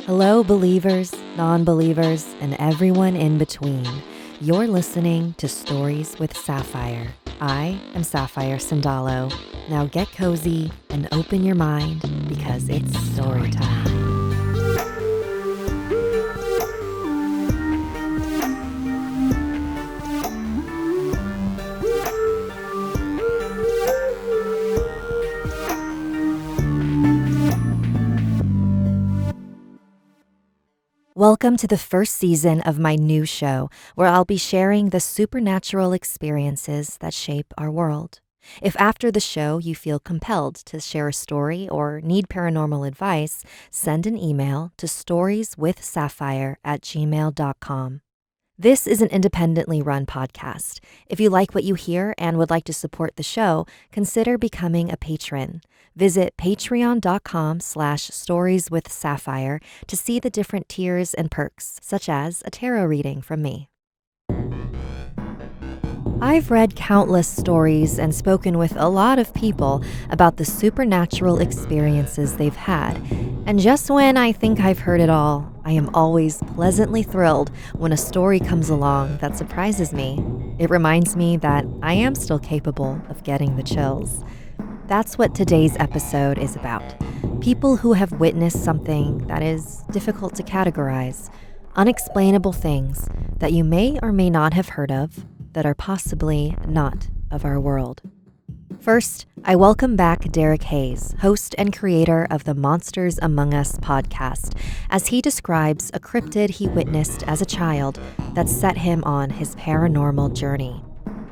Hello, believers, non-believers, and everyone in between. You're listening to Stories with Sapphire. I am Sapphire Sandalo. Now get cozy and open your mind because it's story time. Welcome to the first season of my new show, where I'll be sharing the supernatural experiences that shape our world. If after the show you feel compelled to share a story or need paranormal advice, send an email to storieswithsapphire@gmail.com. This is an independently run podcast. If you like what you hear and would like to support the show, consider becoming a patron. Visit patreon.com/storieswithsapphire to see the different tiers and perks, such as a tarot reading from me. I've read countless stories and spoken with a lot of people about the supernatural experiences they've had. And just when I think I've heard it all, I am always pleasantly thrilled when a story comes along that surprises me. It reminds me that I am still capable of getting the chills. That's what today's episode is about. People who have witnessed something that is difficult to categorize. Unexplainable things that you may or may not have heard of that are possibly not of our world. First, I welcome back Derrick Hays, host and creator of the Monsters Among Us podcast, as he describes a cryptid he witnessed as a child that set him on his paranormal journey.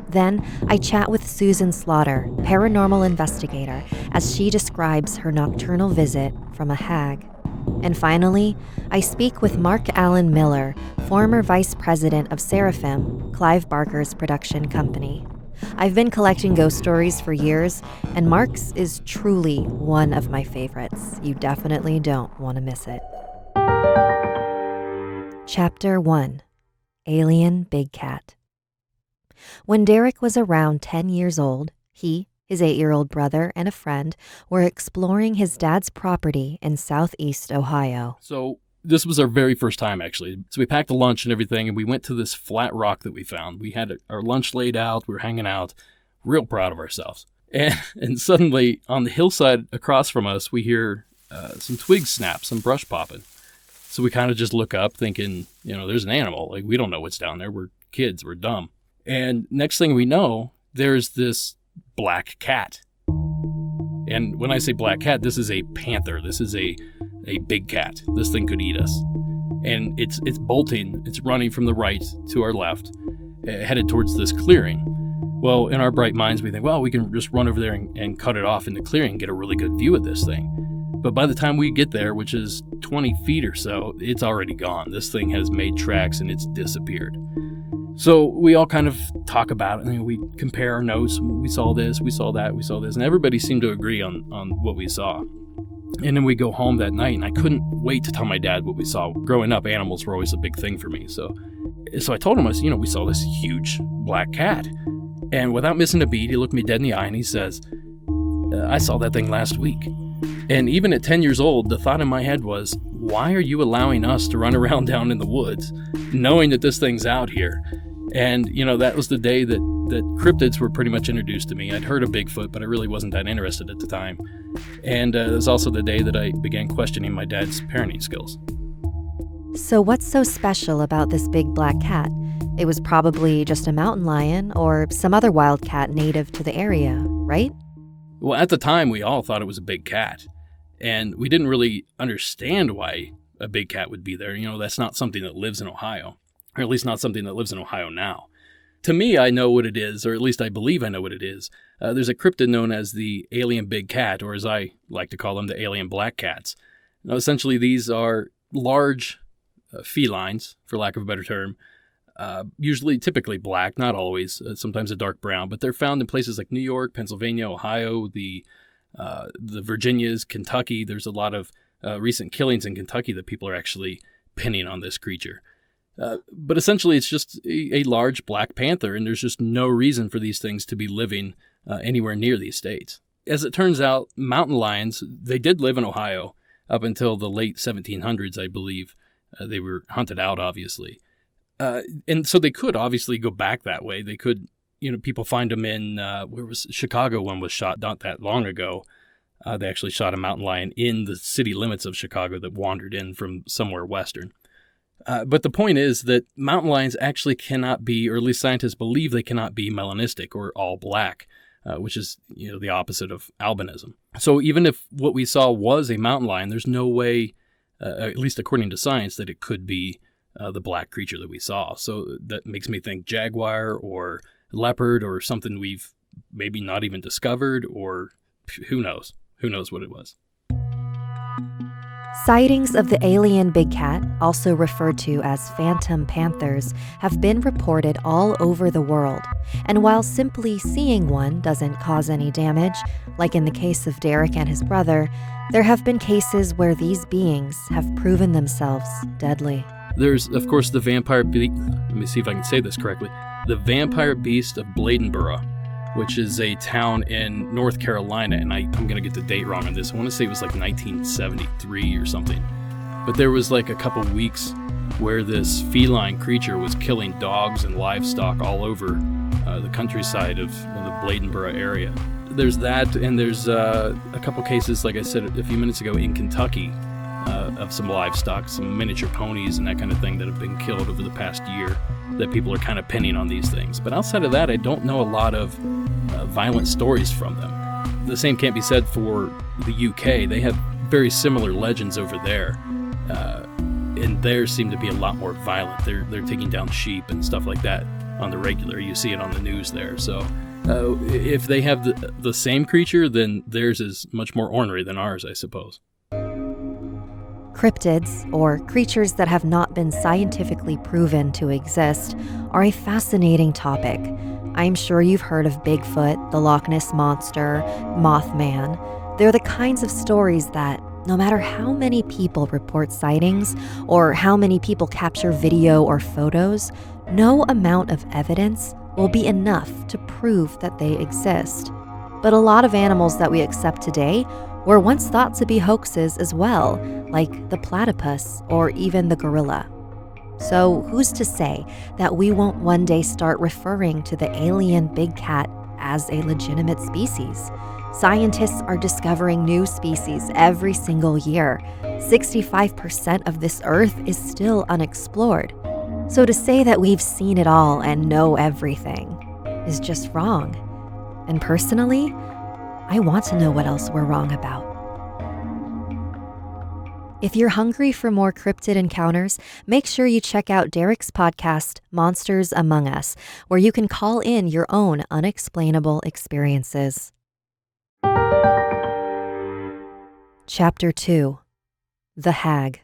Then, I chat with Susan Slaughter, paranormal investigator, as she describes her nocturnal visit from a hag. And finally, I speak with Mark Allen Miller, former Vice President of Seraphim, Clive Barker's production company. I've been collecting ghost stories for years, and Mark's is truly one of my favorites. You definitely don't want to miss it. Chapter 1: Alien Big Cat. When Derrick was around 10 years old, he, his 8-year-old brother, and a friend were exploring his dad's property in southeast Ohio. So this was our very first time, actually. So we packed a lunch and everything, and we went to this flat rock that we found. We had our lunch laid out. We were hanging out, real proud of ourselves. And suddenly, on the hillside across from us, we hear some twigs snap, some brush popping. So we kind of just look up thinking, there's an animal. Like, we don't know what's down there. We're kids. We're dumb. And next thing we know, there's this black cat. And when I say black cat, this is a panther. This is a big cat. This thing could eat us. And it's bolting. It's running from the right to our left, headed towards this clearing. Well, in our bright minds, we think, well, we can just run over there and cut it off in the clearing and get a really good view of this thing. But by the time we get there, which is 20 feet or so, it's already gone. This thing has made tracks and it's disappeared. So we all kind of talk about it, and we compare our notes. We saw this, we saw that, we saw this, and everybody seemed to agree on what we saw. And then we go home that night, and I couldn't wait to tell my dad what we saw. Growing up, animals were always a big thing for me. So I told him, we saw this huge black cat. And without missing a beat, he looked me dead in the eye, and he says, I saw that thing last week. And even at 10 years old, the thought in my head was, why are you allowing us to run around down in the woods, knowing that this thing's out here? And, that was the day that cryptids were pretty much introduced to me. I'd heard of Bigfoot, but I really wasn't that interested at the time. And it was also the day that I began questioning my dad's parenting skills. So what's so special about this big black cat? It was probably just a mountain lion or some other wild cat native to the area, right? Well, at the time, we all thought it was a big cat. And we didn't really understand why a big cat would be there. That's not something that lives in Ohio. Or at least not something that lives in Ohio now. To me, I know what it is, or at least I believe I know what it is. There's a cryptid known as the alien big cat, or as I like to call them, the alien black cats. Now, essentially, these are large felines, for lack of a better term, typically black, not always, sometimes a dark brown, but they're found in places like New York, Pennsylvania, Ohio, the Virginias, Kentucky. There's a lot of recent killings in Kentucky that people are actually pinning on this creature. But essentially, it's just a large black panther, and there's just no reason for these things to be living anywhere near these states. As it turns out, mountain lions, they did live in Ohio. up until the late 1700s, I believe. They were hunted out, obviously. And so they could obviously go back that way. They could, people find them in, Chicago one was shot not that long ago. They actually shot a mountain lion in the city limits of Chicago that wandered in from somewhere western. But the point is that mountain lions actually cannot be, or at least scientists believe they cannot be, melanistic or all black, which is the opposite of albinism. So even if what we saw was a mountain lion, there's no way, at least according to science, that it could be the black creature that we saw. So that makes me think jaguar or leopard or something we've maybe not even discovered, or who knows? Who knows what it was? Sightings of the alien big cat, also referred to as phantom panthers, have been reported all over the world. And while simply seeing one doesn't cause any damage, like in the case of Derrick and his brother, there have been cases where these beings have proven themselves deadly. There's, of course, the vampire beast. Let me see if I can say this correctly. The vampire beast of Bladen, Burrow, which is a town in North Carolina, and I'm going to get the date wrong on this. I want to say it was like 1973 or something. But there was like a couple weeks where this feline creature was killing dogs and livestock all over the countryside of the Bladen, Burrow area. There's that, and there's a couple cases, like I said a few minutes ago, in Kentucky, of some livestock, some miniature ponies and that kind of thing that have been killed over the past year, that people are kind of pinning on these things. But outside of that, I don't know a lot of violent stories from them. The same can't be said for the UK. They have very similar legends over there, and theirs seem to be a lot more violent. They're taking down sheep and stuff like that on the regular. You see it on the news there. So if they have the same creature, then theirs is much more ornery than ours, I suppose. Cryptids, or creatures that have not been scientifically proven to exist, are a fascinating topic. I'm sure you've heard of Bigfoot, the Loch Ness Monster, Mothman. They're the kinds of stories that, no matter how many people report sightings or how many people capture video or photos, no amount of evidence will be enough to prove that they exist. But a lot of animals that we accept today were once thought to be hoaxes as well, like the platypus or even the gorilla. So who's to say that we won't one day start referring to the alien big cat as a legitimate species? Scientists are discovering new species every single year. 65% of this Earth is still unexplored. So to say that we've seen it all and know everything is just wrong. And personally, I want to know what else we're wrong about. If you're hungry for more cryptid encounters, make sure you check out Derrick's podcast, Monsters Among Us, where you can call in your own unexplainable experiences. Chapter 2. The Hag.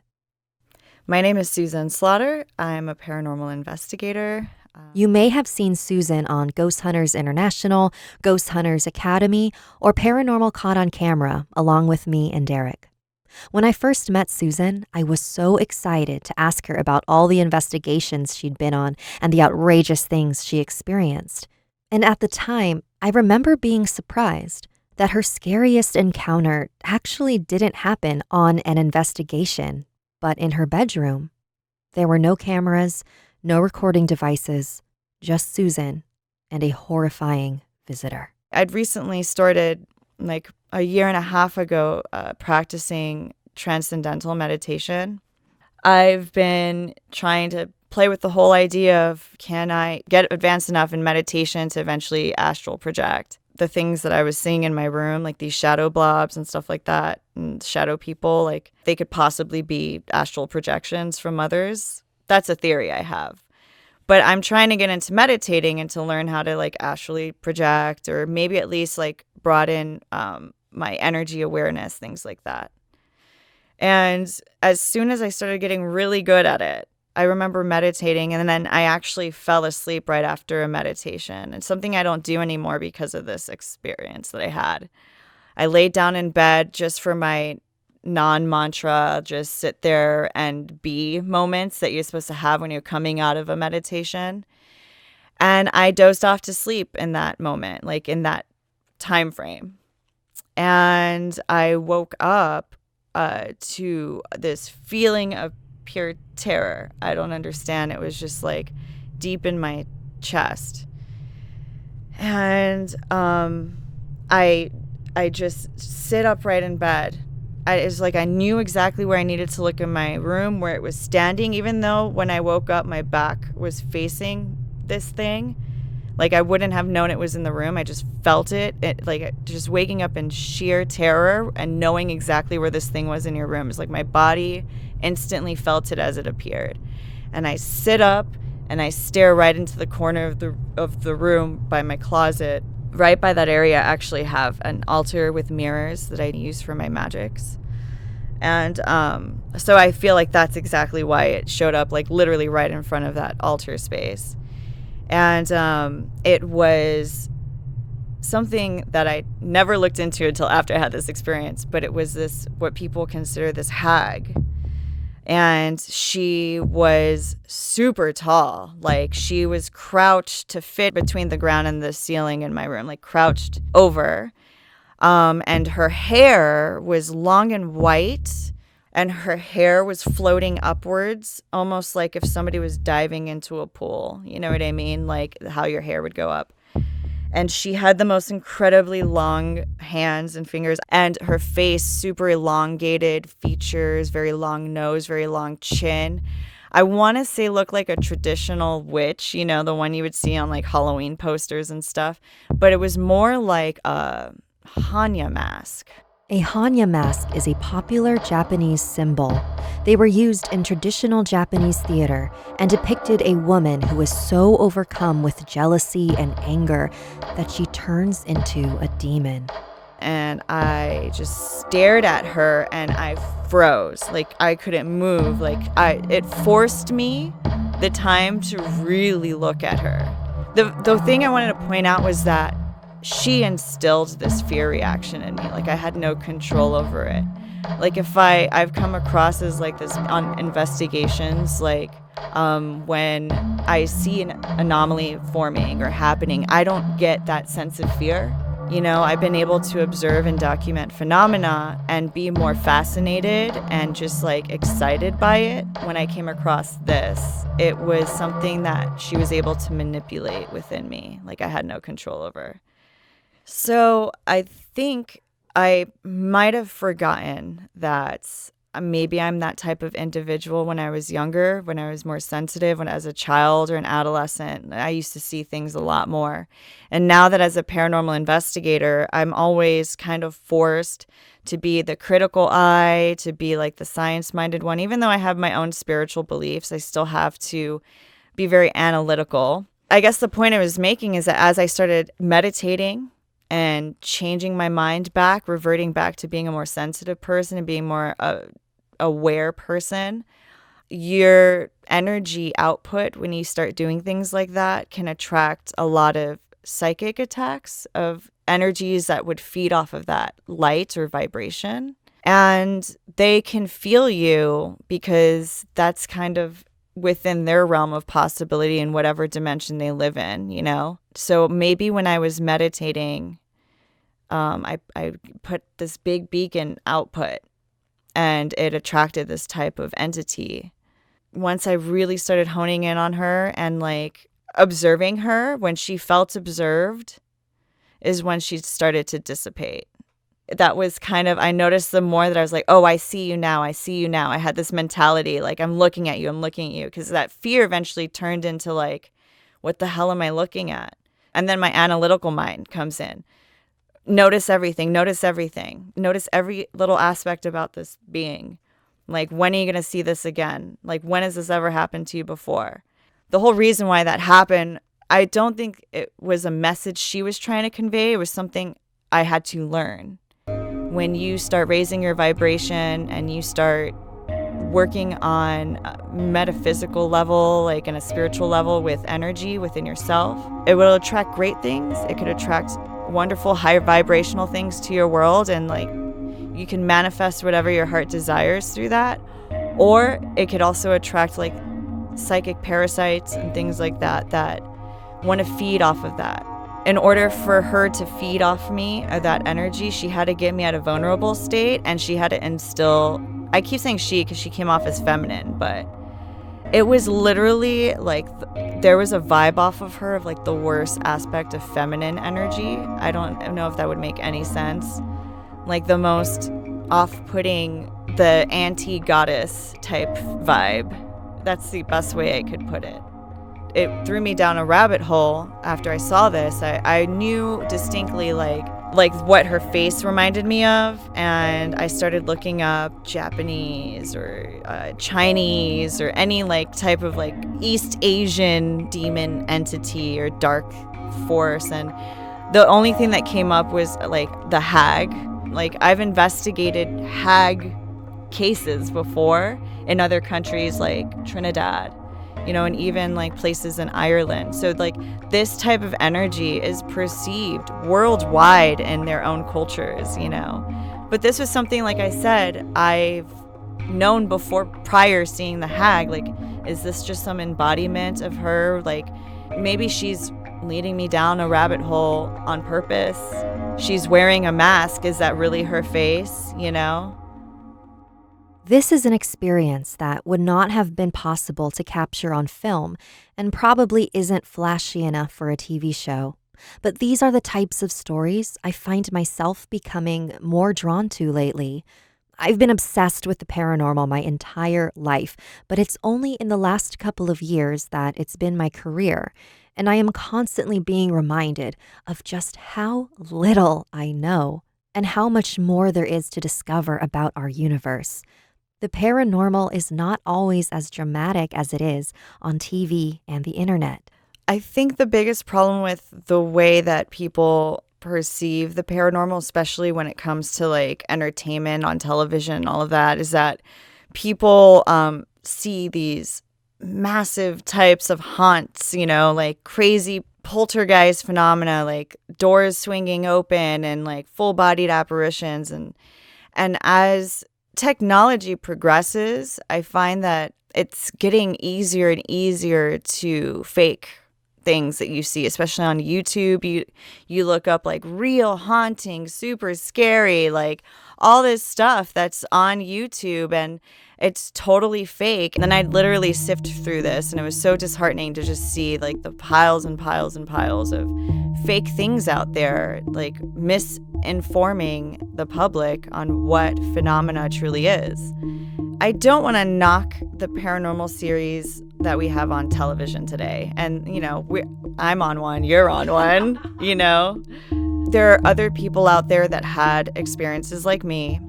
My name is Susan Slaughter. I'm a paranormal investigator. You may have seen Susan on Ghost Hunters International, Ghost Hunters Academy, or Paranormal Caught on Camera, along with me and Derrick. When I first met Susan, I was so excited to ask her about all the investigations she'd been on and the outrageous things she experienced. And at the time, I remember being surprised that her scariest encounter actually didn't happen on an investigation, but in her bedroom. There were no cameras, no recording devices, just Susan and a horrifying visitor. I'd recently started, like a year and a half ago, practicing transcendental meditation. I've been trying to play with the whole idea of, can I get advanced enough in meditation to eventually astral project? The things that I was seeing in my room, like these shadow blobs and stuff like that, and shadow people, like they could possibly be astral projections from others. That's a theory I have. But I'm trying to get into meditating and to learn how to like astrally project, or maybe at least like broaden my energy awareness, things like that. And as soon as I started getting really good at it, I remember meditating, and then I actually fell asleep right after a meditation. It's something I don't do anymore because of this experience that I had. I laid down in bed just for my non-mantra, just sit there and be moments that you're supposed to have when you're coming out of a meditation. And I dozed off to sleep in that moment, like in that time frame. And I woke up to this feeling of pure terror. I don't understand. It was just like deep in my chest. And I just sit upright in bed. It's like I knew exactly where I needed to look in my room, where it was standing, even though when I woke up, my back was facing this thing. Like, I wouldn't have known it was in the room. I just felt it. Like, just waking up in sheer terror and knowing exactly where this thing was in your room. It's like my body instantly felt it as it appeared. And I sit up and I stare right into the corner of the room by my closet. Right by that area, I actually have an altar with mirrors that I use for my magics. And so I feel like that's exactly why it showed up, like literally right in front of that altar space. And it was something that I never looked into until after I had this experience. But it was this, what people consider this hag. And she was super tall. Like, she was crouched to fit between the ground and the ceiling in my room, like crouched over. And her hair was long and white, and her hair was floating upwards, almost like if somebody was diving into a pool. You know what I mean? Like how your hair would go up. And she had the most incredibly long hands and fingers, and her face, super elongated features, very long nose, very long chin. I want to say looked like a traditional witch, you know, the one you would see on like Halloween posters and stuff. But it was more like a Hanya mask. A Hanya mask is a popular Japanese symbol. They were used in traditional Japanese theater and depicted a woman who was so overcome with jealousy and anger that she turns into a demon. And I just stared at her and I froze. Like, I couldn't move. Like, it forced me the time to really look at her. The thing I wanted to point out was that she instilled this fear reaction in me. Like, I had no control over it. Like, if I've come across as like this on investigations, like when I see an anomaly forming or happening, I don't get that sense of fear. You know, I've been able to observe and document phenomena and be more fascinated and just like excited by it. When I came across this, it was something that she was able to manipulate within me. Like, I had no control over. So I think I might have forgotten that maybe I'm that type of individual when I was younger, when I was more sensitive, when as a child or an adolescent, I used to see things a lot more. And now that as a paranormal investigator, I'm always kind of forced to be the critical eye, to be like the science-minded one. Even though I have my own spiritual beliefs, I still have to be very analytical. I guess the point I was making is that as I started meditating and changing my mind back, reverting back to being a more sensitive person and being more aware person, your energy output when you start doing things like that can attract a lot of psychic attacks of energies that would feed off of that light or vibration. And they can feel you because that's kind of within their realm of possibility in whatever dimension they live in, you know? So maybe when I was meditating, I put this big beacon output and it attracted this type of entity. Once I really started honing in on her and like observing her, when she felt observed is when she started to dissipate. That was kind of, I noticed the more that I was like, oh, I see you now. I see you now. I had this mentality, like, I'm looking at you. I'm looking at you. Because that fear eventually turned into like, what the hell am I looking at? And then my analytical mind comes in. Notice everything. Notice everything. Notice every little aspect about this being. Like, when are you going to see this again? Like, when has this ever happened to you before? The whole reason why that happened, I don't think it was a message she was trying to convey. It was something I had to learn. When you start raising your vibration and you start working on a metaphysical level, like in a spiritual level with energy within yourself, it will attract great things. It could attract wonderful high vibrational things to your world, and like you can manifest whatever your heart desires through that. Or it could also attract like psychic parasites and things like that that want to feed off of that. in order for her to feed off me that energy, she had to get me at a vulnerable state, and she had to instill, I keep saying she because she came off as feminine, but it was literally like there was a vibe off of her of like the worst aspect of feminine energy. I don't know if that would make any sense. Like the most off-putting, the anti-goddess type vibe. That's the best way I could put it. It threw me down a rabbit hole after I saw this. I knew distinctly like what her face reminded me of, and I started looking up Japanese or Chinese or any like type of like East Asian demon entity or dark force, and the only thing that came up was like the hag. Like I've investigated hag cases before in other countries like Trinidad, and even like places in Ireland. So like this type of energy is perceived worldwide in their own cultures, But this was something, like I said, I've known before prior seeing the hag. Like, is this just some embodiment of her? Like, maybe she's leading me down a rabbit hole on purpose. She's wearing a mask. Is that really her face, This is an experience that would not have been possible to capture on film and probably isn't flashy enough for a TV show. But these are the types of stories I find myself becoming more drawn to lately. I've been obsessed with the paranormal my entire life, but it's only in the last couple of years that it's been my career, and I am constantly being reminded of just how little I know and how much more there is to discover about our universe. The paranormal is not always as dramatic as it is on TV and the internet. I think the biggest problem with the way that people perceive the paranormal, especially when it comes to like entertainment on television and all of that, is that people see these massive types of haunts, like crazy poltergeist phenomena, like doors swinging open and like full-bodied apparitions. And as technology progresses, I find that it's getting easier and easier to fake things that you see, especially on YouTube. You look up like real haunting, super scary, like all this stuff that's on YouTube, and it's totally fake. And then I'd literally sift through this, and it was so disheartening to just see like the piles and piles and piles of fake things out there, like misinforming the public on what phenomena truly is. I don't want to knock the paranormal series that we have on television today. And, I'm on one, you're on one, There are other people out there that had experiences like me,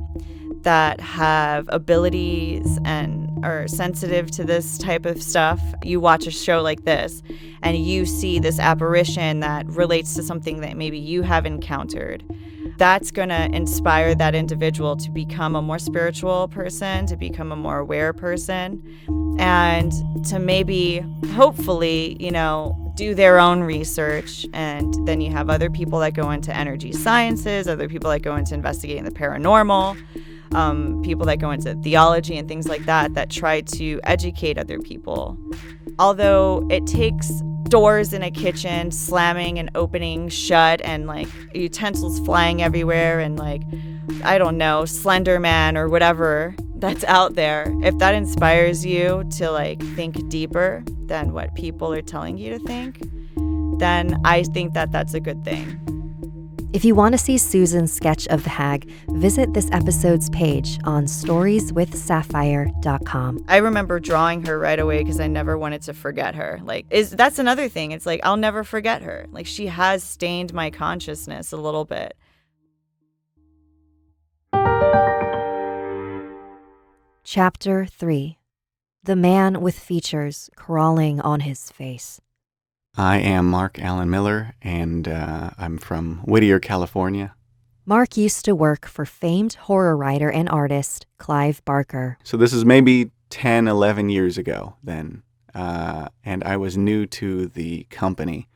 that have abilities and are sensitive to this type of stuff. You watch a show like this and you see this apparition that relates to something that maybe you have encountered. That's going to inspire that individual to become a more spiritual person, to become a more aware person, and to maybe, hopefully, do their own research. And then you have other people that go into energy sciences, other people that go into investigating the paranormal, people that go into theology and things like that try to educate other people. Although it takes doors in a kitchen slamming and opening shut and like utensils flying everywhere and like, I don't know, Slender Man or whatever that's out there. If that inspires you to like think deeper than what people are telling you to think, then I think that that's a good thing. If you want to see Susan's sketch of the hag, visit this episode's page on storieswithsapphire.com. I remember drawing her right away because I never wanted to forget her. That's another thing. It's like, I'll never forget her. Like, she has stained my consciousness a little bit. Chapter 3. The Man with Features Crawling on His Face. I am Mark Allen Miller, and I'm from Whittier, California. Mark used to work for famed horror writer and artist Clive Barker. So this is maybe 10, 11 years ago then, and I was new to the company.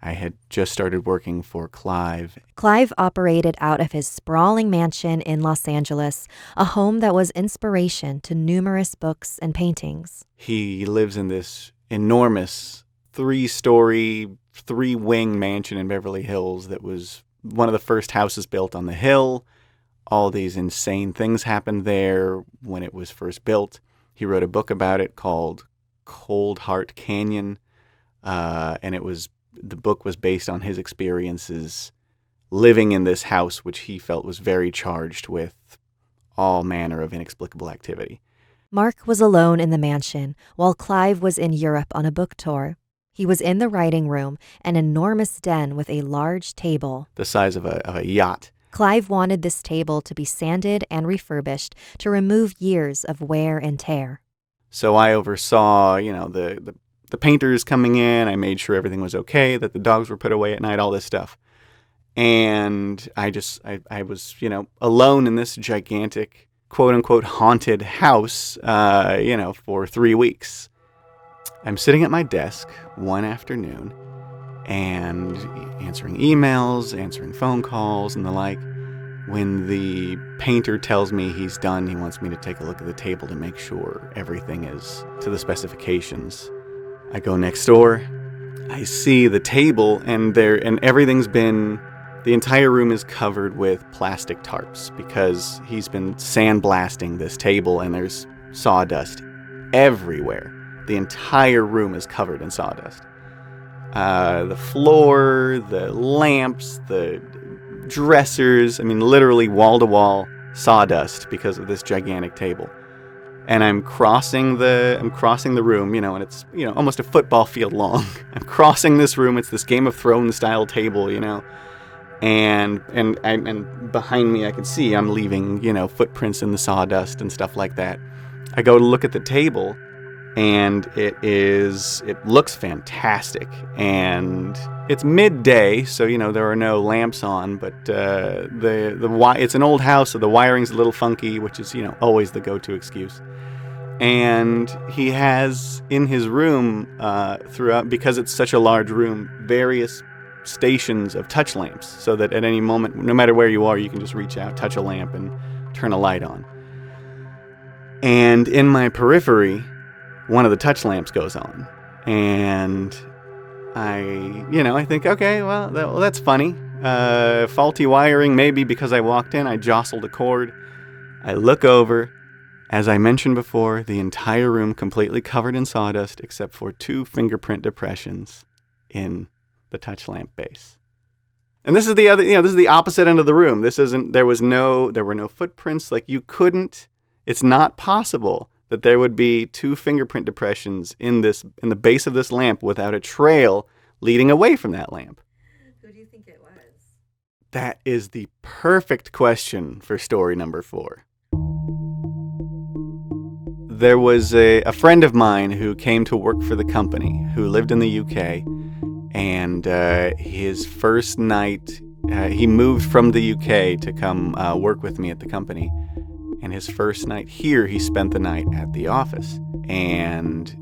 I had just started working for Clive. Clive operated out of his sprawling mansion in Los Angeles, a home that was inspiration to numerous books and paintings. He lives in this enormous 3-story, 3-wing mansion in Beverly Hills that was one of the first houses built on the hill. All these insane things happened there when it was first built. He wrote a book about it called Cold Heart Canyon, and the book was based on his experiences living in this house, which he felt was very charged with all manner of inexplicable activity. Mark was alone in the mansion while Clive was in Europe on a book tour. He was in the writing room, an enormous den with a large table. The size of a yacht. Clive wanted this table to be sanded and refurbished to remove years of wear and tear. So I oversaw, the painters coming in. I made sure everything was okay, that the dogs were put away at night, all this stuff. And I was, alone in this gigantic, quote unquote, haunted house, for 3 weeks. I'm sitting at my desk one afternoon and answering emails, answering phone calls and the like, when the painter tells me he's done. He wants me to take a look at the table to make sure everything is to the specifications. I go next door. I see the table, and everything's been... The entire room is covered with plastic tarps because he's been sandblasting this table, and there's sawdust everywhere. The entire room is covered in sawdust. The floor, the lamps, the dressers, literally wall-to-wall sawdust because of this gigantic table. And I'm crossing the room, and it's, almost a football field long. I'm crossing this room. It's this Game of Thrones style table, And behind me I can see I'm leaving, footprints in the sawdust and stuff like that. I go to look at the table, and it looks fantastic. And it's midday, so there are no lamps on, but it's an old house, so the wiring's a little funky, which is always the go-to excuse. And he has in his room throughout, because it's such a large room, various stations of touch lamps, so that at any moment, no matter where you are, you can just reach out, touch a lamp, and turn a light on. And in my periphery, one of the touch lamps goes on, and I think, okay, well, that's funny. Faulty wiring, maybe because I walked in, I jostled a cord. I look over. As I mentioned before, the entire room completely covered in sawdust, except for 2 fingerprint depressions in the touch lamp base. And this is the other, this is the opposite end of the room. There were no footprints. It's not possible that there would be 2 fingerprint depressions in the base of this lamp without a trail leading away from that lamp. Who do you think it was? That is the perfect question for story number 4. There was a friend of mine who came to work for the company, who lived in the UK, and his first night, he moved from the UK to come work with me at the company, and his first night here, he spent the night at the office. And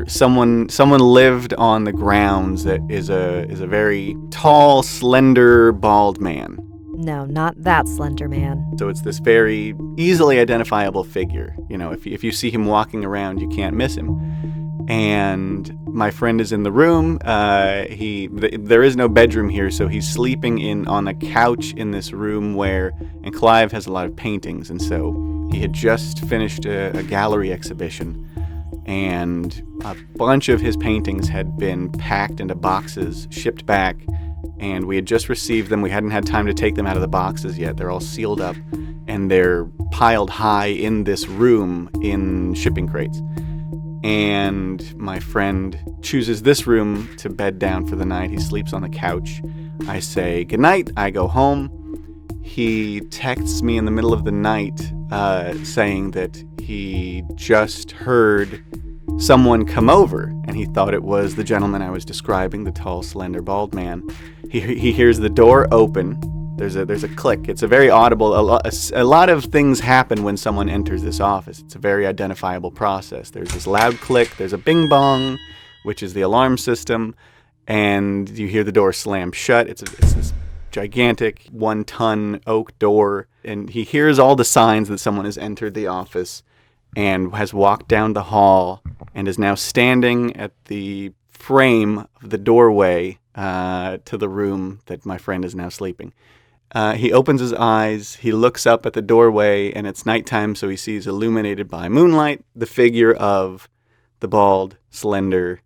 someone lived on the grounds that is a very tall, slender, bald man. No, not that slender man. So it's this very easily identifiable figure. If you see him walking around, you can't miss him. And my friend is in the room. There is no bedroom here, so he's sleeping on a couch in this room and Clive has a lot of paintings, and so he had just finished a gallery exhibition, and a bunch of his paintings had been packed into boxes, shipped back, and we had just received them. We hadn't had time to take them out of the boxes yet. They're all sealed up, and they're piled high in this room in shipping crates. And my friend chooses this room to bed down for the night. He sleeps on the couch. I say goodnight. I go home. He texts me in the middle of the night saying that he just heard someone come over, and he thought it was the gentleman I was describing, the tall, slender, bald man. He hears the door open. There's a click. It's a very audible. A lot of things happen when someone enters this office. It's a very identifiable process. There's this loud click. There's a bing bong, which is the alarm system, and you hear the door slam shut. It's this gigantic 1-ton oak door, and he hears all the signs that someone has entered the office and has walked down the hall and is now standing at the frame of the doorway to the room that my friend is now sleeping. He opens his eyes, he looks up at the doorway, and it's nighttime, so he sees, illuminated by moonlight, the figure of the bald, slender,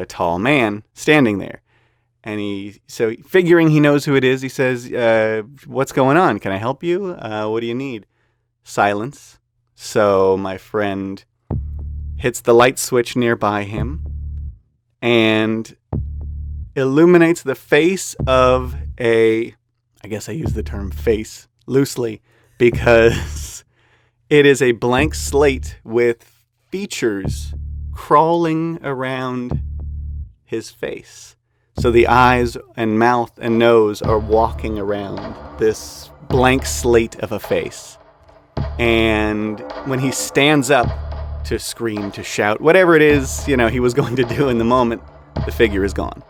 tall man standing there. And so figuring he knows who it is, he says, what's going on? Can I help you? What do you need? Silence. So my friend hits the light switch nearby him and illuminates the face of I guess I use the term face loosely because it is a blank slate with features crawling around his face. So the eyes and mouth and nose are walking around this blank slate of a face. And when he stands up to scream, to shout, whatever it is, he was going to do in the moment, the figure is gone.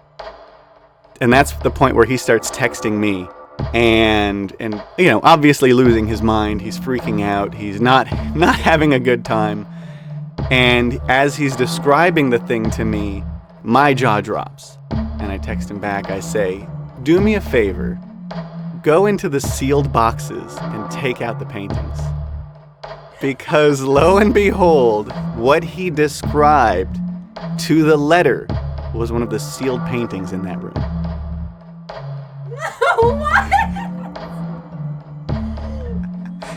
And that's the point where he starts texting me and obviously losing his mind. He's freaking out. He's not having a good time. And as he's describing the thing to me, my jaw drops. And I text him back. I say, do me a favor. Go into the sealed boxes and take out the paintings. Because lo and behold, what he described to the letter was one of the sealed paintings in that room. What?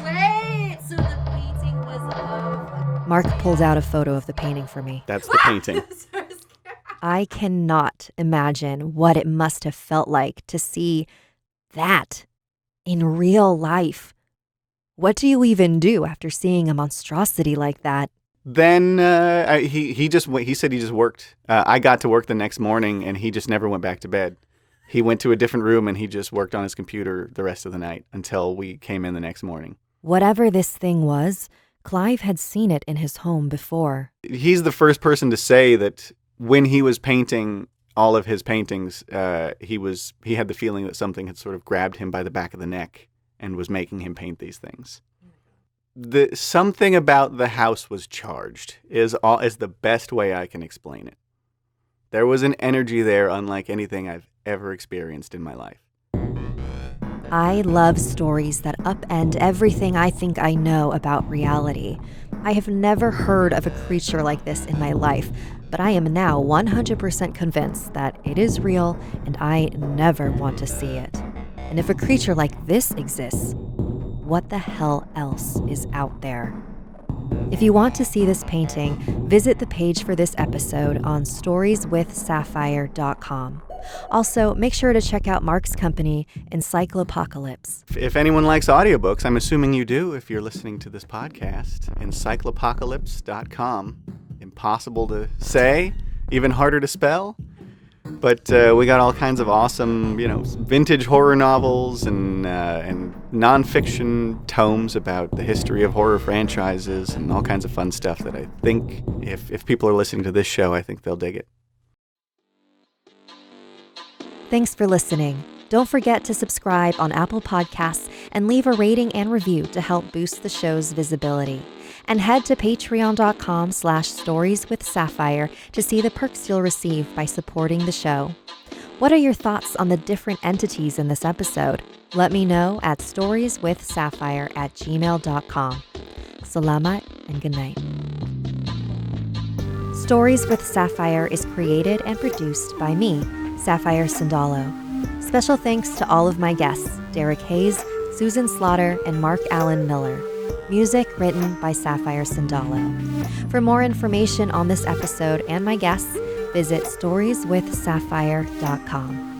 Wait, so the painting was of... Mark pulled out a photo of the painting for me. That's the painting. I cannot imagine what it must have felt like to see that in real life. What do you even do after seeing a monstrosity like that? Then he said he just worked. I got to work the next morning, and he just never went back to bed. He went to a different room, and he just worked on his computer the rest of the night until we came in the next morning. Whatever this thing was, Clive had seen it in his home before. He's the first person to say that when he was painting all of his paintings, he had the feeling that something had sort of grabbed him by the back of the neck and was making him paint these things. Something about the house was charged is the best way I can explain it. There was an energy there unlike anything I've ever experienced in my life. I love stories that upend everything I think I know about reality. I have never heard of a creature like this in my life, but I am now 100% convinced that it is real and I never want to see it. And if a creature like this exists, what the hell else is out there? If you want to see this painting, visit the page for this episode on storieswithsapphire.com. Also, make sure to check out Mark's company, Encyclopocalypse. If anyone likes audiobooks, I'm assuming you do if you're listening to this podcast, Encyclopocalypse.com. Impossible to say, even harder to spell. But we got all kinds of awesome, vintage horror novels and nonfiction tomes about the history of horror franchises and all kinds of fun stuff that I think if people are listening to this show, I think they'll dig it. Thanks for listening. Don't forget to subscribe on Apple Podcasts and leave a rating and review to help boost the show's visibility. And head to patreon.com/storieswithsapphire to see the perks you'll receive by supporting the show. What are your thoughts on the different entities in this episode? Let me know at storieswithsapphire@gmail.com. Salamat and good night. Stories with Sapphire is created and produced by me, Sapphire Sandalo. Special thanks to all of my guests, Derrick Hays, Susan Slaughter, and Mark Allen Miller. Music written by Sapphire Sandalo. For more information on this episode and my guests, visit storieswithsapphire.com.